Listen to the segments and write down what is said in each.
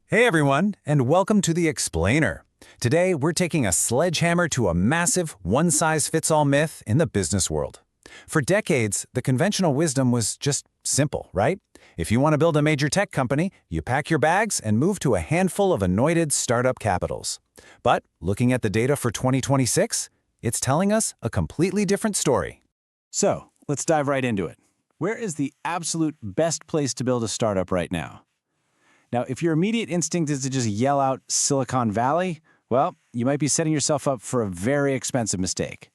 Hey everyone, and welcome to The Explainer. Today, we're taking a sledgehammer to a massive, one-size-fits-all myth in the business world. For decades, the conventional wisdom was just simple, right? If you want to build a major tech company, you pack your bags and move to a handful of anointed startup capitals. But looking at the data for 2026, it's telling us a completely different story. So, let's dive right into it. Where is the absolute best place to build a startup right now? Now, if your immediate instinct is to just yell out Silicon Valley, well, you might be setting yourself up for a very expensive mistake.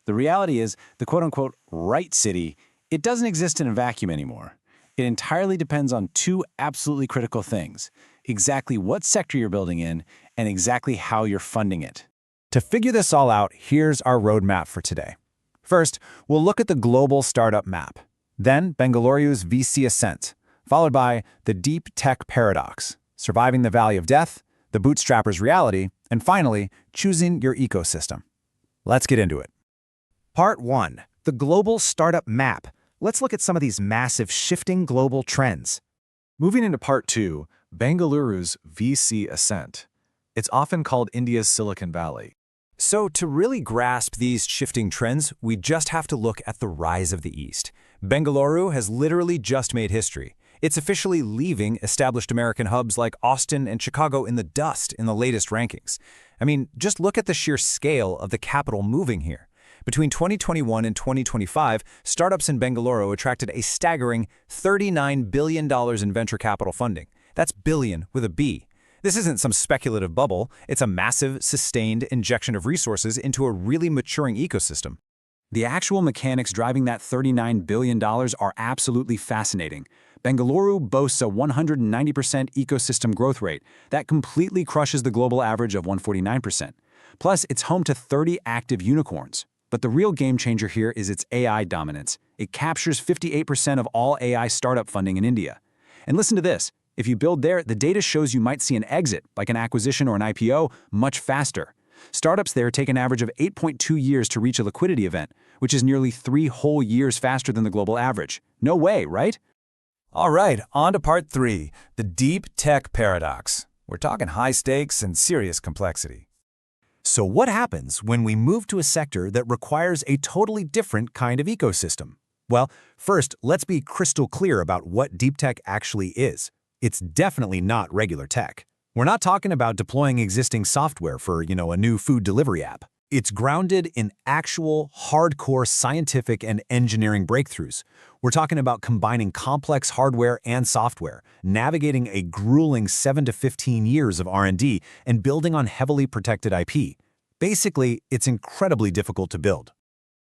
The reality is, the quote-unquote right city, it doesn't exist in a vacuum anymore. It entirely depends on two absolutely critical things: exactly what sector you're building in and exactly how you're funding it. To figure this all out, here's our roadmap for today. First, we'll look at the global startup map. Then, Bengaluru's VC ascent, followed by the deep tech paradox, surviving the valley of death, the bootstrapper's reality, and finally, choosing your ecosystem. Let's get into it. Part 1. The Global Startup Map. Let's look at some of these massive shifting global trends. Moving into Part 2, Bengaluru's VC ascent. It's often called India's Silicon Valley. So to really grasp these shifting trends, we just have to look at the rise of the East. Bengaluru has literally just made history. It's officially leaving established American hubs like Austin and Chicago in the dust in the latest rankings. I mean, just look at the sheer scale of the capital moving here. Between 2021 and 2025, startups in Bengaluru attracted a staggering $39 billion in venture capital funding. That's billion with a B. This isn't some speculative bubble. It's a massive, sustained injection of resources into a really maturing ecosystem. The actual mechanics driving that $39 billion are absolutely fascinating. Bengaluru boasts a 190% ecosystem growth rate that completely crushes the global average of 149%. Plus, it's home to 30 active unicorns. But the real game changer here is its AI dominance. It captures 58% of all AI startup funding in India. And listen to this. If you build there, the data shows you might see an exit, like an acquisition or an IPO, much faster. Startups there take an average of 8.2 years to reach a liquidity event, which is nearly 3 whole years faster than the global average. No way, right? All right, on to Part 3, the deep tech paradox. We're talking high stakes and serious complexity. So what happens when we move to a sector that requires a totally different kind of ecosystem? Well, first, let's be crystal clear about what deep tech actually is. It's definitely not regular tech. We're not talking about deploying existing software for, a new food delivery app. It's grounded in actual, hardcore scientific and engineering breakthroughs. We're talking about combining complex hardware and software, navigating a grueling 7 to 15 years of R&D, and building on heavily protected IP. Basically, it's incredibly difficult to build.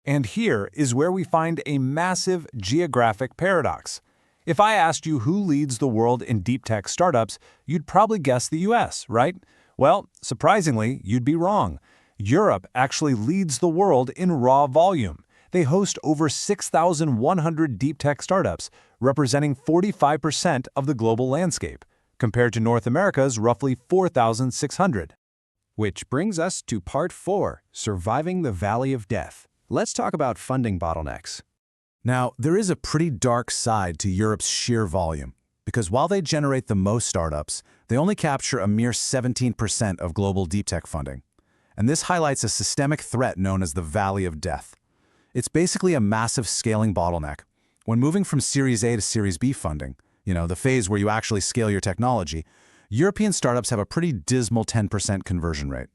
And here is where we find a massive geographic paradox. If I asked you who leads the world in deep tech startups, you'd probably guess the US, right? Well, surprisingly, you'd be wrong. Europe actually leads the world in raw volume. They host over 6,100 deep tech startups, representing 45% of the global landscape, compared to North America's roughly 4,600. Which brings us to Part 4, Surviving the Valley of Death. Let's talk about funding bottlenecks. Now, there is a pretty dark side to Europe's sheer volume, because while they generate the most startups, they only capture a mere 17% of global deep tech funding. And this highlights a systemic threat known as the Valley of Death. It's basically a massive scaling bottleneck. When moving from Series A to Series B funding, the phase where you actually scale your technology, European startups have a pretty dismal 10% conversion rate.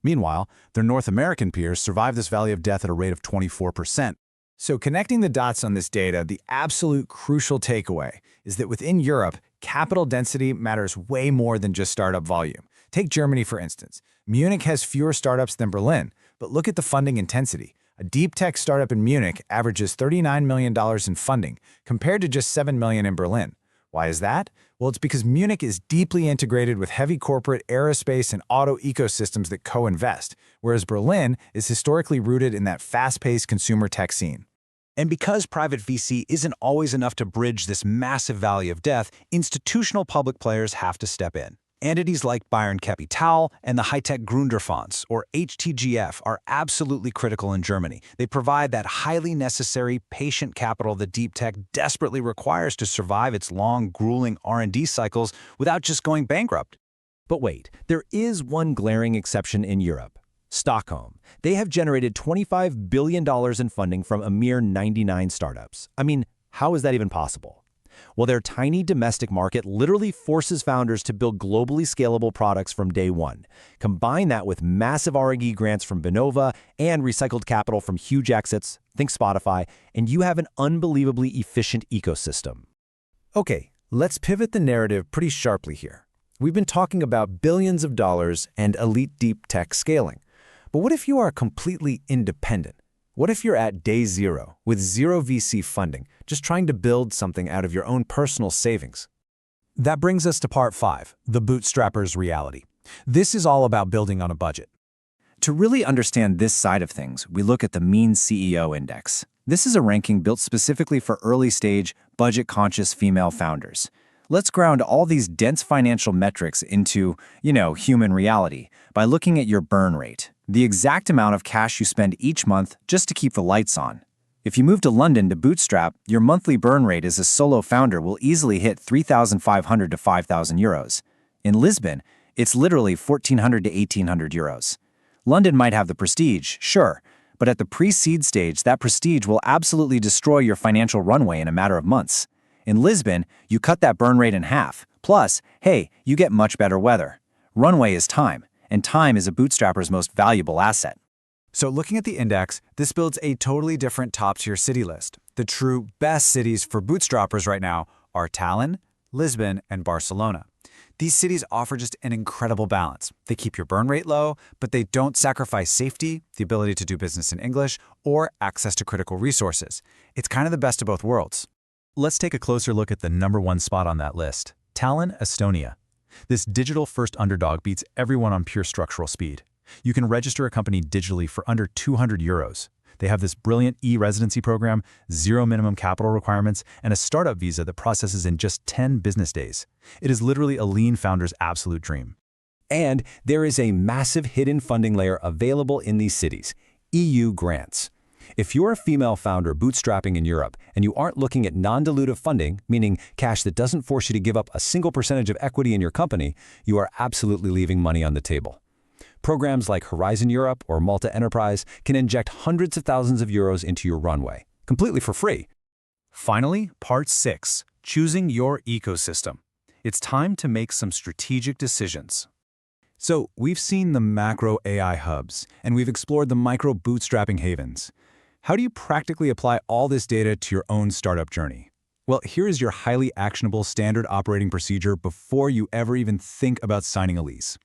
Meanwhile, their North American peers survive this Valley of Death at a rate of 24%. So connecting the dots on this data, the absolute crucial takeaway is that within Europe, capital density matters way more than just startup volume. Take Germany, for instance. Munich has fewer startups than Berlin, but look at the funding intensity. A deep tech startup in Munich averages $39 million in funding, compared to just $7 million in Berlin. Why is that? Well, it's because Munich is deeply integrated with heavy corporate aerospace and auto ecosystems that co-invest, whereas Berlin is historically rooted in that fast-paced consumer tech scene. And because private VC isn't always enough to bridge this massive valley of death, institutional public players have to step in. Entities like Bayern Capital and the high-tech Gründerfonds, or HTGF, are absolutely critical in Germany. They provide that highly necessary, patient capital that deep tech desperately requires to survive its long, grueling R&D cycles without just going bankrupt. But wait, there is one glaring exception in Europe. Stockholm. They have generated $25 billion in funding from a mere 99 startups. I mean, how is that even possible? Well, their tiny domestic market literally forces founders to build globally scalable products from day one. Combine that with massive R&D grants from Vinnova and recycled capital from huge exits, think Spotify, and you have an unbelievably efficient ecosystem. Okay, let's pivot the narrative pretty sharply here. We've been talking about billions of dollars and elite deep tech scaling. But what if you are completely independent? What if you're at day zero with zero VC funding, just trying to build something out of your own personal savings? That brings us to part 5, the bootstrapper's reality. This is all about building on a budget. To really understand this side of things, we look at the Mean CEO Index. This is a ranking built specifically for early-stage, budget-conscious female founders. Let's ground all these dense financial metrics into, human reality by looking at your burn rate, the exact amount of cash you spend each month just to keep the lights on. If you move to London to bootstrap, your monthly burn rate as a solo founder will easily hit 3,500 to 5,000 euros. In Lisbon, it's literally 1,400 to 1,800 euros. London might have the prestige, sure, but at the pre-seed stage, that prestige will absolutely destroy your financial runway in a matter of months. In Lisbon, you cut that burn rate in half. Plus, hey, you get much better weather. Runway is time, and time is a bootstrapper's most valuable asset. So looking at the index, this builds a totally different top-tier city list. The true best cities for bootstrappers right now are Tallinn, Lisbon, and Barcelona. These cities offer just an incredible balance. They keep your burn rate low, but they don't sacrifice safety, the ability to do business in English, or access to critical resources. It's kind of the best of both worlds. Let's take a closer look at the #1 spot on that list, Tallinn, Estonia. This digital-first underdog beats everyone on pure structural speed. You can register a company digitally for under 200 euros. They have this brilliant e-residency program, zero minimum capital requirements, and a startup visa that processes in just 10 business days. It is literally a lean founder's absolute dream. And there is a massive hidden funding layer available in these cities, EU grants. If you're a female founder bootstrapping in Europe and you aren't looking at non-dilutive funding, meaning cash that doesn't force you to give up a single percentage of equity in your company, you are absolutely leaving money on the table. Programs like Horizon Europe or Malta Enterprise can inject hundreds of thousands of euros into your runway, completely for free. Finally, part 6, choosing your ecosystem. It's time to make some strategic decisions. So we've seen the macro AI hubs, and we've explored the micro bootstrapping havens. How do you practically apply all this data to your own startup journey? Well, here is your highly actionable standard operating procedure before you ever even think about signing a lease.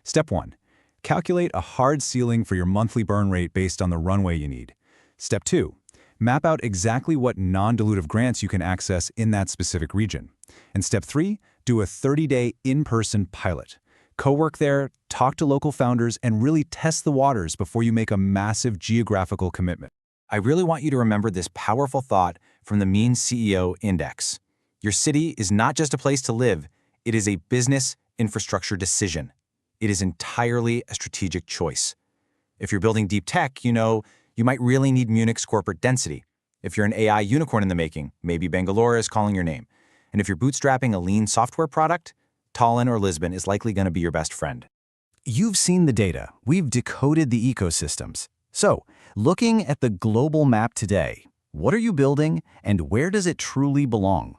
Step 1. Calculate a hard ceiling for your monthly burn rate based on the runway you need. Step 2. Map out exactly what non-dilutive grants you can access in that specific region. And Step 3. Do a 30-day in-person pilot. Co-work there, talk to local founders, and really test the waters before you make a massive geographical commitment. I really want you to remember this powerful thought from the Mean CEO Index. Your city is not just a place to live, it is a business infrastructure decision. It is entirely a strategic choice. If you're building deep tech, you might really need Munich's corporate density. If you're an AI unicorn in the making, maybe Bangalore is calling your name. And if you're bootstrapping a lean software product, Tallinn or Lisbon is likely going to be your best friend. You've seen the data. We've decoded the ecosystems. So, looking at the global map today, what are you building and where does it truly belong?